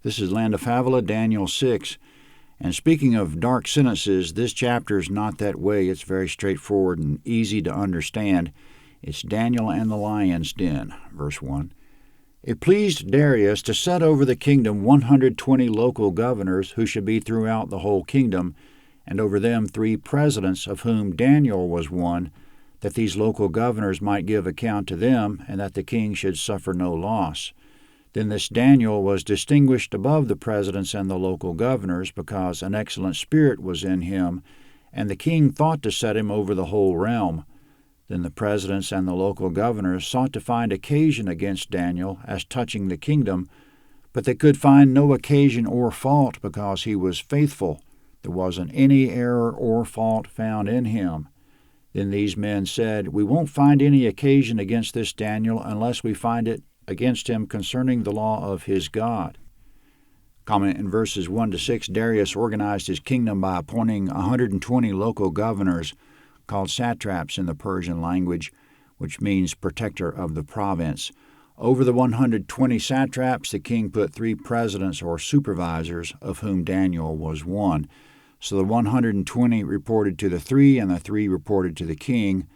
This is Land of Havilah, Daniel 6. And speaking of dark sentences, this chapter is not that way. It's very straightforward and easy to understand. It's Daniel and the lion's den, verse 1. It pleased Darius to set over the kingdom 120 local governors who should be throughout the whole kingdom, and over them 3 presidents, of whom Daniel was one, that these local governors might give account to them, and that the king should suffer no loss. Then this Daniel was distinguished above the presidents and the local governors, because an excellent spirit was in him, and the king thought to set him over the whole realm. Then the presidents and the local governors sought to find occasion against Daniel as touching the kingdom, but they could find no occasion or fault, because he was faithful. There wasn't any error or fault found in him. Then these men said, "We won't find any occasion against this Daniel unless we find it against him concerning the law of his God." Comment in verses 1 to 6, Darius organized his kingdom by appointing 120 local governors, called satraps in the Persian language, which means protector of the province. Over the 120 satraps, the king put 3 presidents or supervisors, of whom Daniel was one. So the 120 reported to the 3, and the 3 reported to the king.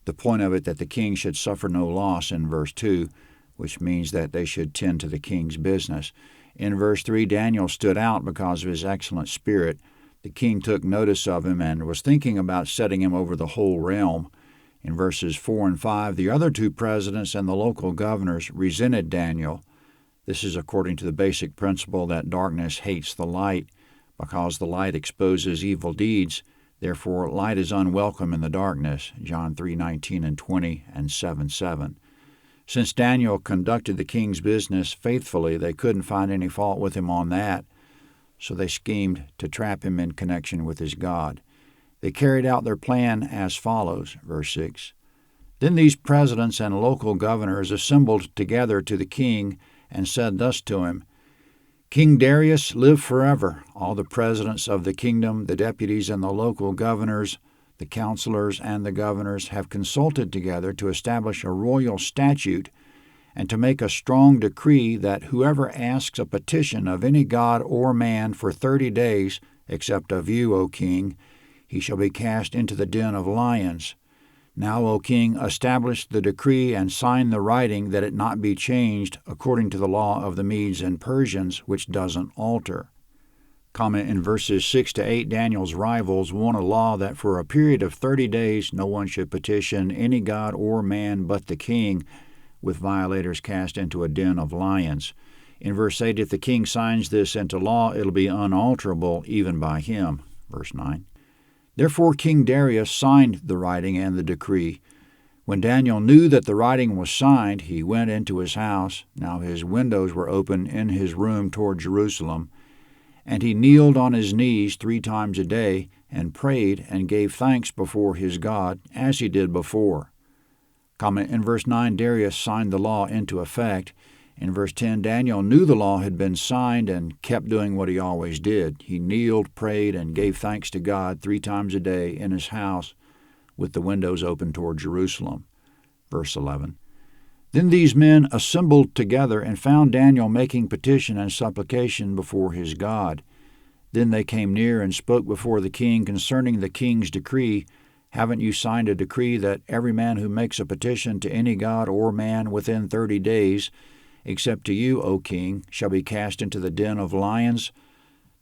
The point of it that the king should suffer no loss in verse 2, which means that they should tend to the king's business. In verse 3, Daniel stood out because of his excellent spirit. The king took notice of him and was thinking about setting him over the whole realm. In verses 4 and 5, the other 2 presidents and the local governors resented Daniel. This is according to the basic principle that darkness hates the light, because the light exposes evil deeds. Therefore, light is unwelcome in the darkness, John 3:19 and 20 and 7:7. Since Daniel conducted the king's business faithfully, they couldn't find any fault with him on that, so they schemed to trap him in connection with his God. They carried out their plan as follows, verse 6. Then these presidents and local governors assembled together to the king and said thus to him, "King Darius, live forever. All the presidents of the kingdom, the deputies and the local governors, the counselors and the governors have consulted together to establish a royal statute and to make a strong decree that whoever asks a petition of any god or man for 30 days, except of you, O king, he shall be cast into the den of lions. Now, O king, establish the decree and sign the writing that it not be changed according to the law of the Medes and Persians, which doesn't alter." Comment in verses 6 to 8, Daniel's rivals want a law that for a period of 30 days no one should petition any god or man but the king, with violators cast into a den of lions. In verse 8, if the king signs this into law, it'll be unalterable even by him. Verse 9. Therefore King Darius signed the writing and the decree. When Daniel knew that the writing was signed, he went into his house. Now his windows were open in his room toward Jerusalem. And he kneeled on his knees 3 times a day and prayed and gave thanks before his God, as he did before. Comment in verse 9, Darius signed the law into effect. In verse 10, Daniel knew the law had been signed and kept doing what he always did. He kneeled, prayed, and gave thanks to God 3 times a day in his house with the windows open toward Jerusalem. Verse 11. Then these men assembled together and found Daniel making petition and supplication before his God. Then they came near and spoke before the king concerning the king's decree. Haven't you signed a decree that every man who makes a petition to any god or man within 30 days, except to you, O king, shall be cast into the den of lions?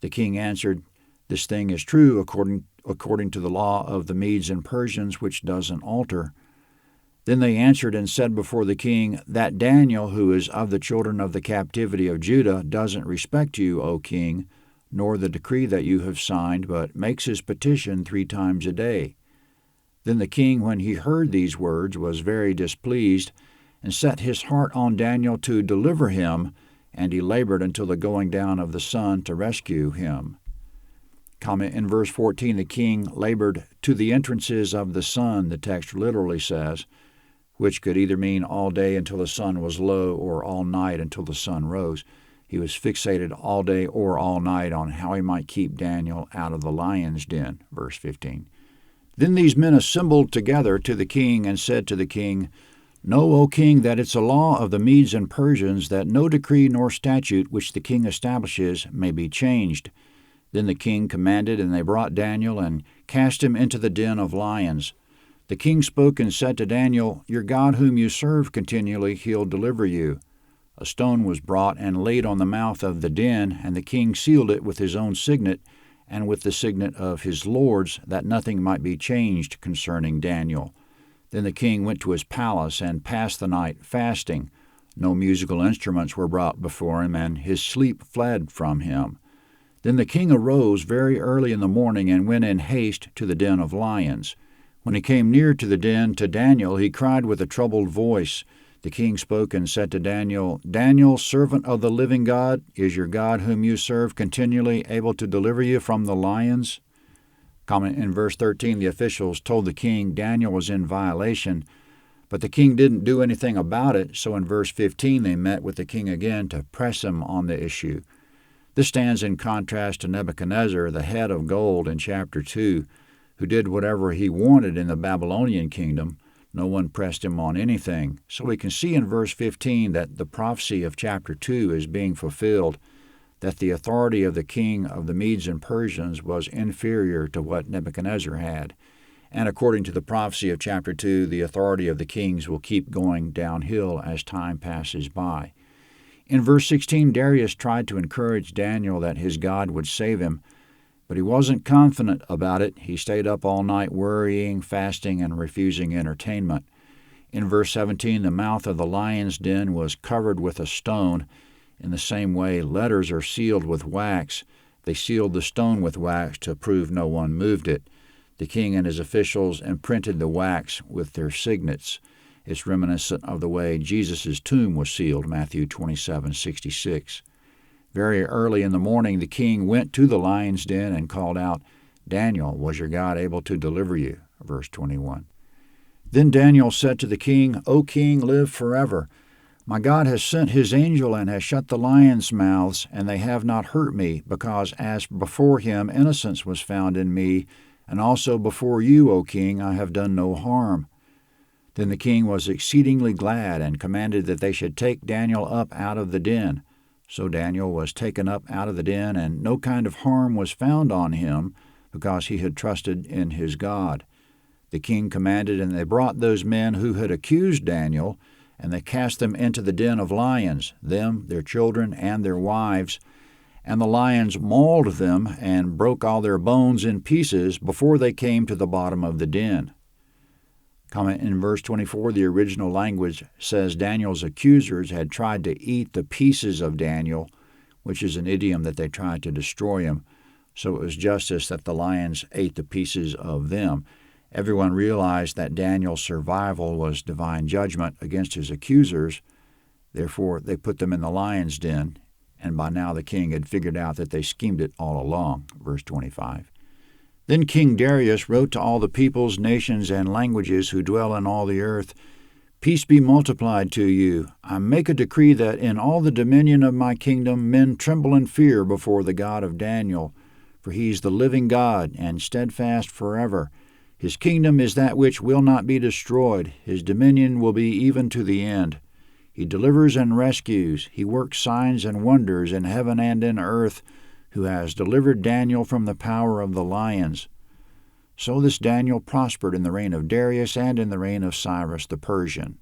The king answered, This thing is true according to the law of the Medes and Persians, which doesn't alter. Then they answered and said before the king, That Daniel, who is of the children of the captivity of Judah, doesn't respect you, O king, nor the decree that you have signed, but makes his petition 3 times a day. Then the king, when he heard these words, was very displeased, and set his heart on Daniel to deliver him, and he labored until the going down of the sun to rescue him. Comment in verse 14, the king labored to the entrances of the sun, the text literally says, which could either mean all day until the sun was low or all night until the sun rose. He was fixated all day or all night on how he might keep Daniel out of the lion's den. Verse 15. Then these men assembled together to the king and said to the king, Know, O king, that it's a law of the Medes and Persians that no decree nor statute which the king establishes may be changed. Then the king commanded, and they brought Daniel and cast him into the den of lions. The king spoke and said to Daniel, Your God whom you serve continually, he'll deliver you. A stone was brought and laid on the mouth of the den, and the king sealed it with his own signet and with the signet of his lords, that nothing might be changed concerning Daniel. Then the king went to his palace and passed the night fasting. No musical instruments were brought before him, and his sleep fled from him. Then the king arose very early in the morning and went in haste to the den of lions. When he came near to the den to Daniel, he cried with a troubled voice. The king spoke and said to Daniel, Daniel, servant of the living God, is your God whom you serve continually able to deliver you from the lions? Comment in verse 13, the officials told the king Daniel was in violation, but the king didn't do anything about it, so in verse 15 they met with the king again to press him on the issue. This stands in contrast to Nebuchadnezzar, the head of gold in chapter 2, who did whatever he wanted in the Babylonian kingdom. No one pressed him on anything. So we can see in verse 15 that the prophecy of chapter 2 is being fulfilled, that the authority of the king of the Medes and Persians was inferior to what Nebuchadnezzar had. And according to the prophecy of chapter 2, the authority of the kings will keep going downhill as time passes by. In verse 16, Darius tried to encourage Daniel that his God would save him, but he wasn't confident about it. He stayed up all night worrying, fasting, and refusing entertainment. In verse 17, the mouth of the lion's den was covered with a stone. In the same way, letters are sealed with wax. They sealed the stone with wax to prove no one moved it. The king and his officials imprinted the wax with their signets. It's reminiscent of the way Jesus' tomb was sealed, Matthew 27:66. Very early in the morning, the king went to the lion's den and called out, Daniel, was your God able to deliver you? Verse 21. Then Daniel said to the king, O king, live forever. My God has sent his angel and has shut the lions' mouths, and they have not hurt me, because as before him innocence was found in me, and also before you, O king, I have done no harm. Then the king was exceedingly glad and commanded that they should take Daniel up out of the den. So Daniel was taken up out of the den, and no kind of harm was found on him, because he had trusted in his God. The king commanded, and they brought those men who had accused Daniel, and they cast them into the den of lions, them, their children, and their wives. And the lions mauled them and broke all their bones in pieces before they came to the bottom of the den. Comment in verse 24, the original language says Daniel's accusers had tried to eat the pieces of Daniel, which is an idiom that they tried to destroy him. So it was justice that the lions ate the pieces of them. Everyone realized that Daniel's survival was divine judgment against his accusers. Therefore, they put them in the lion's den, and by now the king had figured out that they schemed it all along. Verse 25. Then King Darius wrote to all the peoples, nations, and languages who dwell in all the earth, Peace be multiplied to you. I make a decree that in all the dominion of my kingdom men tremble and fear before the God of Daniel, for he is the living God and steadfast forever. His kingdom is that which will not be destroyed. His dominion will be even to the end. He delivers and rescues. He works signs and wonders in heaven and in earth, who has delivered Daniel from the power of the lions. So this Daniel prospered in the reign of Darius and in the reign of Cyrus the Persian.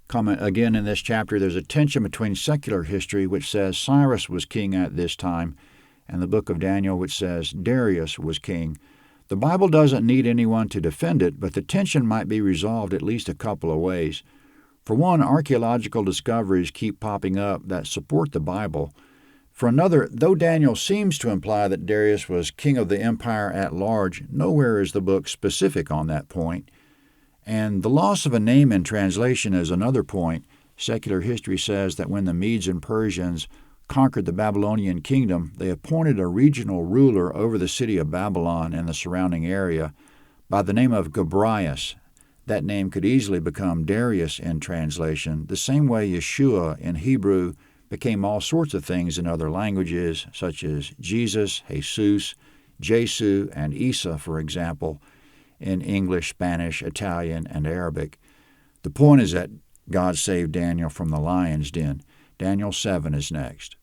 Comment again in this chapter, there's a tension between secular history, which says Cyrus was king at this time, and the book of Daniel, which says Darius was king. The Bible doesn't need anyone to defend it, but the tension might be resolved at least a couple of ways. For one, archaeological discoveries keep popping up that support the Bible. For another, though Daniel seems to imply that Darius was king of the empire at large, nowhere is the book specific on that point. And the loss of a name in translation is another point. Secular history says that when the Medes and Persians conquered the Babylonian kingdom, they appointed a regional ruler over the city of Babylon and the surrounding area by the name of Gobryas. That name could easily become Darius in translation, the same way Yeshua in Hebrew became all sorts of things in other languages, such as Jesus, Jesus, Jesu, and Isa, for example, in English, Spanish, Italian, and Arabic. The point is that God saved Daniel from the lion's den. Daniel 7 is next.